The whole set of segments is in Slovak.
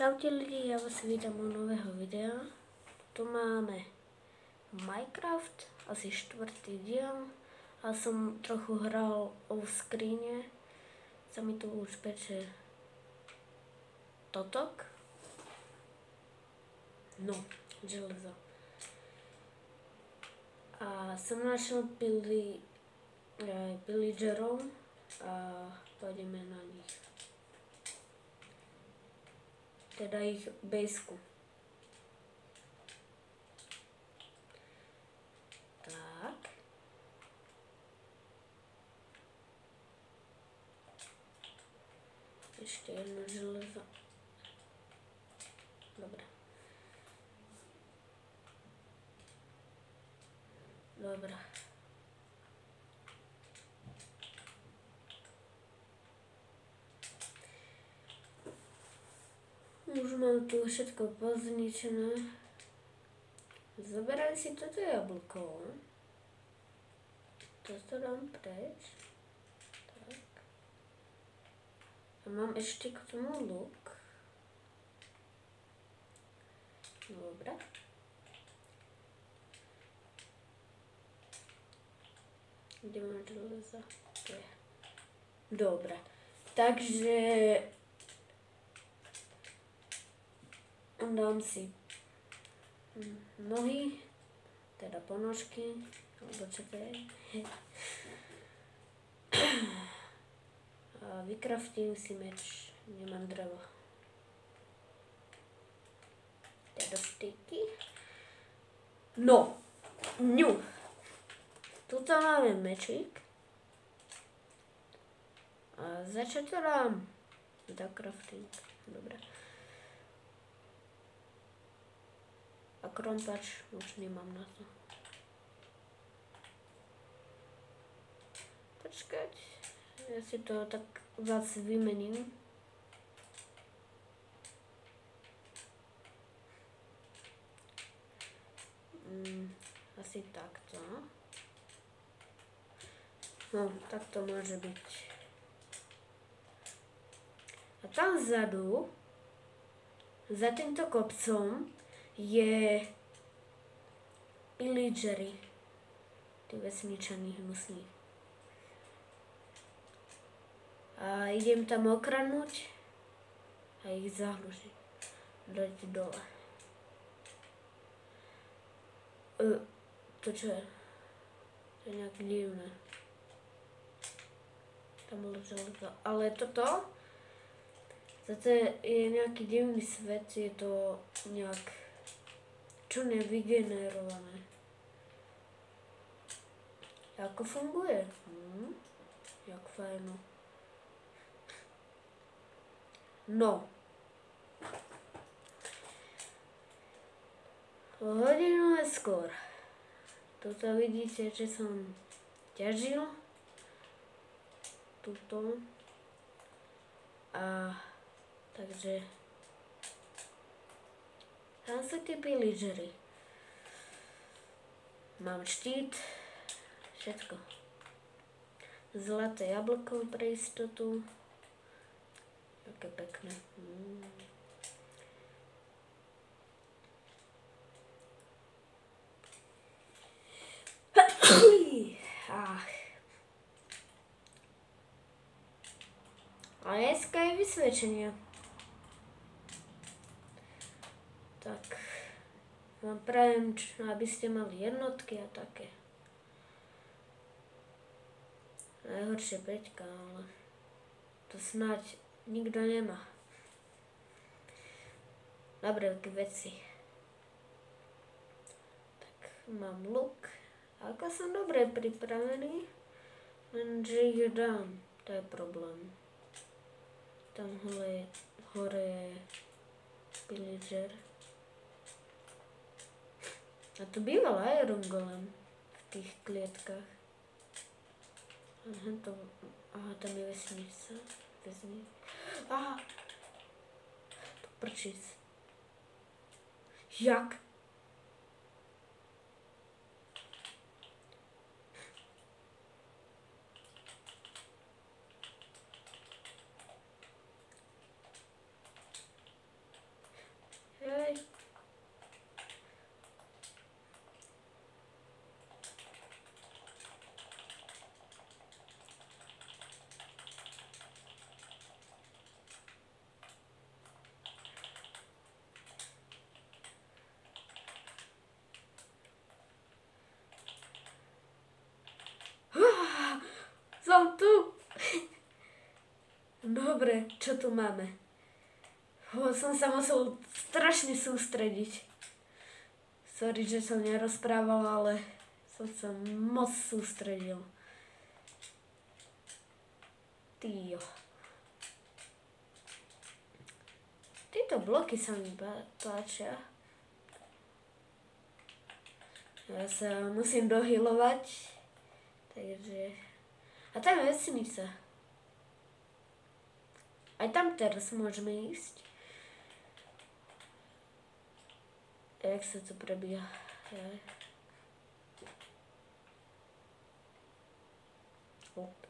Čaute lidi, ja vás vítam u nového videa. Tu máme Minecraft, asi 4. diel. A som trochu hral off-screene. Sa mi tu už peče totok. No, železo. A som našiel pillagerov a pôjdeme na nich. Teda ich baseku. Tak. Ešte jedno železo. Dobre. Dobre. Už mám tu všetko pozničené. Zoberaj si toto jablko. Toto dám preč. Tak. A mám ešte k tomu luk. Dobre. Kde mám železo? Dobre. Takže dám si nohy, teda ponožky, alebo čo to je. A vykraftím si meč, nemám drevo. Teda styky. No, ňu. Tuto máme mečík. A za čo to dám? Za crafting, dobre. A krompač už nemám na to. Počkať, ja si to tak zase vymením. Asi takto. No, tak to môže byť. A tam vzadu, za týmto kopcom, je pillagery, tí vesničaní hnusní. A idem tam okradnúť a ich zahlužiť. Dať dole. To čo je? To je nejaké divné. Tam bolo železo. Ale toto je nejaký divný svet, je to nejak čo nevygenerované. Ako funguje? Jak fajno. No. O hodinu neskôr. Toto vidíte, že som ťažil. Tuto. A takže tam sú tie pillagery. Mám štít, všetko. Zlaté jablko pre istotu. Také pekné. A dneska je vysvedčenie. Tak vám prajem, aby ste mali jednotky a také. Najhoršie 5, ale to snáď nikto nemá. Dobre veci. Tak mám luk. A ako som dobre pripravený, lenže ich dám. To je problém. Tam hore je pillager. A tu býval Iron Golem v tých klietkách. Aha, tam je vesnica. Aha, to prčíc. Jak? Dobre, čo tu máme? Som sa musel strašne sústrediť. Sorry, že som nerozprával, ale som sa moc sústredil. Týjo. Tieto bloky sa mi páčia. Ja sa musím dohylovať. Takže... A tam je vesnica. Aj tam teraz môžeme ísť. Jak sa to prebíha?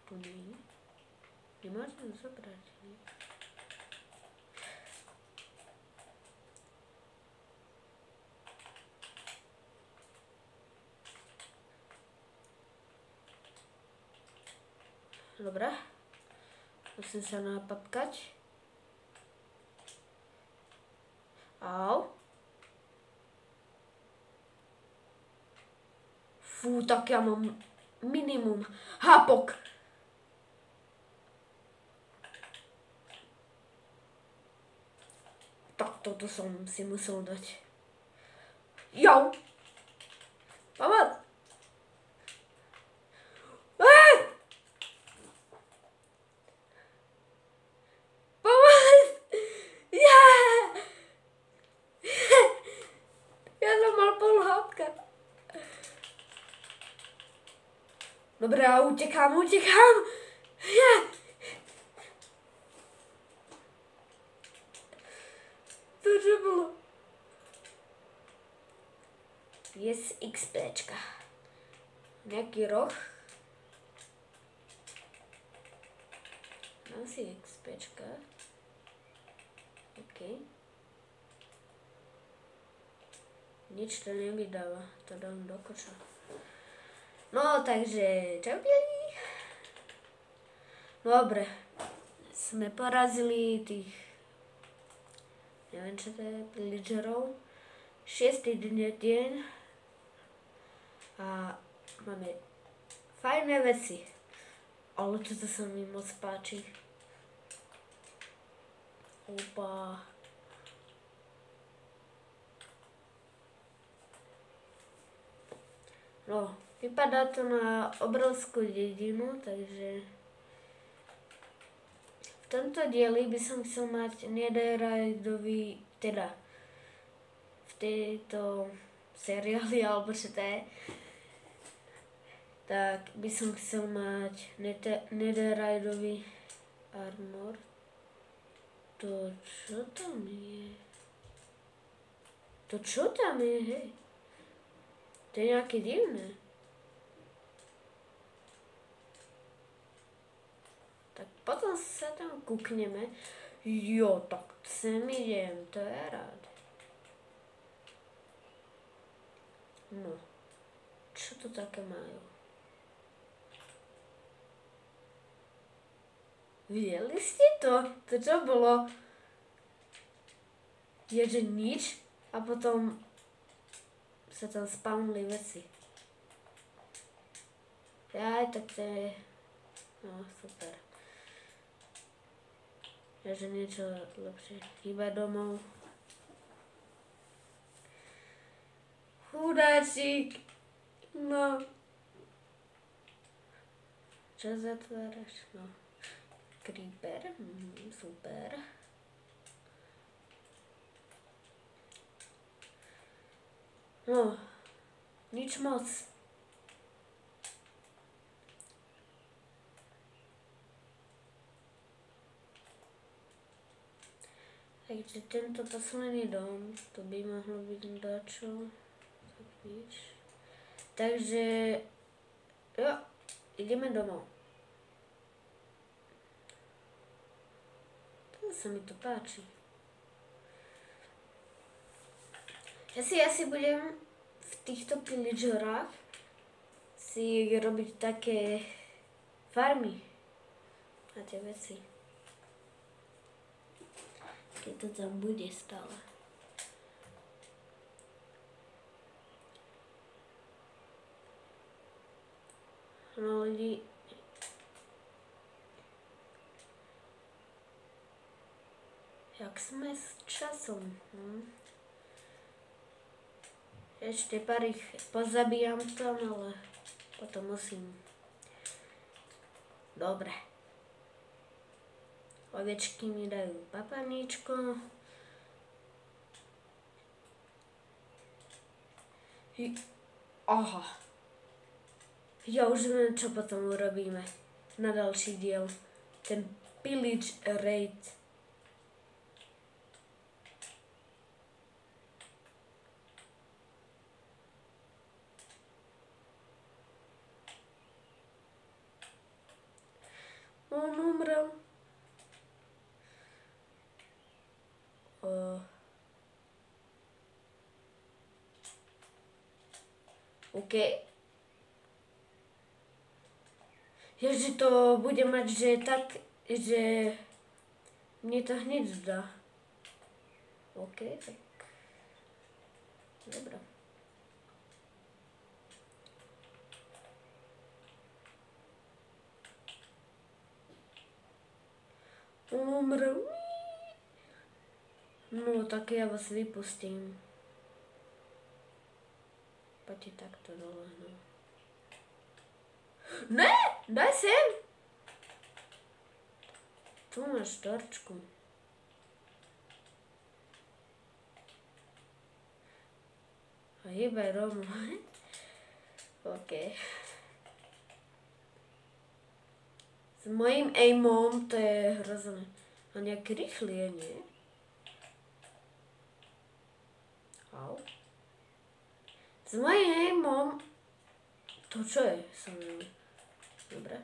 Tu nie. Nemôžem zobrať. Nie? Dobre. Musím sa napapkať. Au. Fú, tak ja mám minimum hápok. Tak toto som si musel dať. Jau. Pomoc. Pomoc. Ja som mal pol hápka. Dobre, a utekám. To čo bolo? Yes, XPčka. Nejaký roh. Asi XPčka. OK. Nič to nevydáva. To dám do koša. No, takže, čaupili. Dobre. Sme porazili tých, neviem čo to je, pillagerov. 6. deň. A máme fajné veci. Ale toto sa mi moc páči. Opa. No. Vypadá to na obrovskú dedinu, takže v tomto dieli by som chcel mať netheriteový, teda v tejto seriáli, alebo čo to je, tak by som chcel mať netheriteový armor. To čo tam je? To čo tam je, hej? To je nejaké divné. Tak potom sa tam kúkneme. Jo, tak sem idem, to je rád. No, čo to také majú? Videli ste to? To čo bolo? Je, že nič a potom sa tam spawnili veci. Jaj, tak to je... No, super. Takže niečo lepšie. Iba domov. Chudáčik. No. Čo zatváraš? No. Creeper. Super. No. Nič moc. Takže tento posledný dom, to by mohlo byť dačo. Takže, jo, ideme domov. To sa mi to páči. Ja si asi budem v týchto pillagerách si robiť také farmy na tie veci. Keď to tam bude stále. No lidi, Jak sme s časom? Ešte pár ich pozabíjam tam, ale potom musím. Dobre. Ovečky mi dajú papaníčko. Aha. Ja už viem, čo potom urobíme na ďalší diel. Ten pillage raid. On umrel. OK. Ježe to bude mať, že tak, že mne to hneď zdá. OK, tak. Dobre. Umrel. No, tak ja vás vypustím. Poďte takto dole, no. Ne, daj sem. Tu máš torčku. A hýbaj Romu. OK. S mojím aimom to je hrozné. A nejak rýchlie, nie? Au. S mojím aimom... To čo je? Som... Dobre.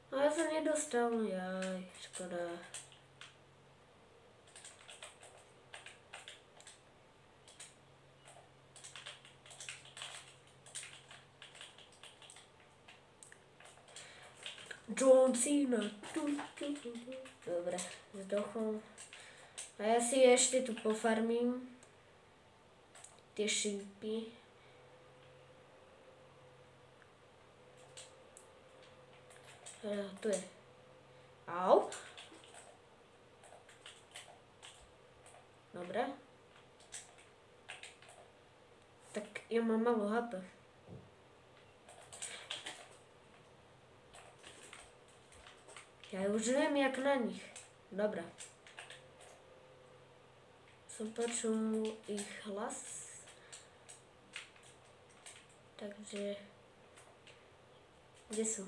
No ja sa nedostal, jaj, škoda. John Cena. Dobre, zdochol. A ja si ešte tu pofarmím tie šípy. Tu je. Au. Dobre. Tak ja mám malo HP. Ja už viem, jak na nich. Dobre. Som počul ich hlas. Takže... Kde sú?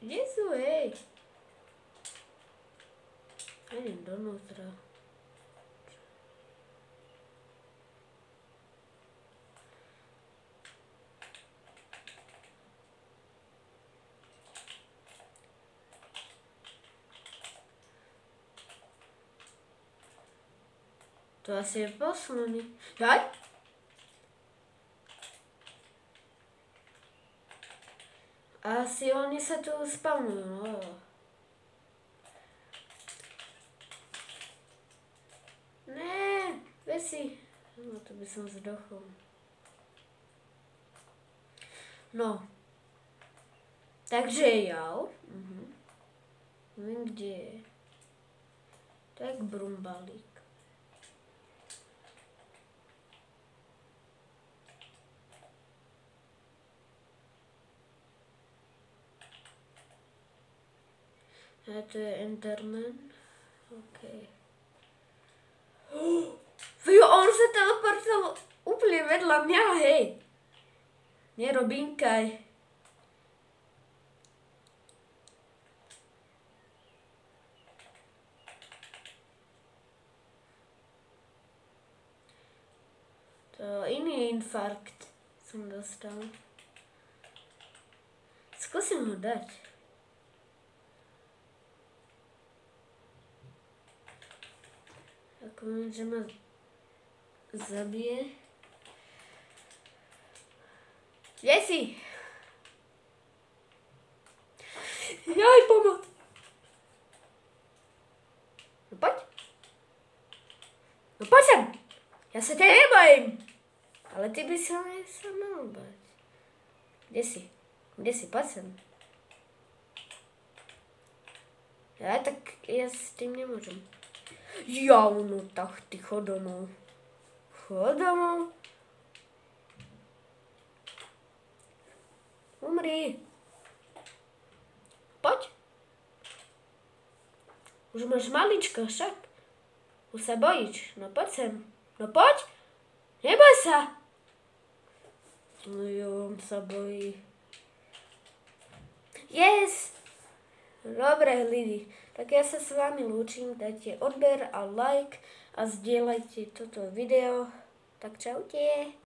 Kde sú, hej? Ja idem donútra. To asi je posledný. Jaj! Asi oni sa tu spawnujú, no. Né, vesi. No to by som zdochol. No. Takže jau. Neviem, kde je. Tak brumbalík. A to je Enderman. OK. On sa teleportoval úplne vedľa mňa, hej. Nerobinkaj. To iný infarkt som dostal. Skúsim ho dať. Ako viem, že ma zabije. Kde si? Jaj, pomoc! No poď. No poď sem! Ja sa ťa nebojím. Ale ty by sa mal bať. Kde si? Poď sem. Ja tak ja s tým nemôžem. No tak ty chod domov. Umri. Poď. Už máš maličko, však. Už sa bojíš. No poď sem. No poď. Neboj sa. No jo, on sa bojí. Yes. Dobre, lidi. Tak ja sa s vami lúčim. Dajte odber a like a zdieľajte toto video. Tak čaute.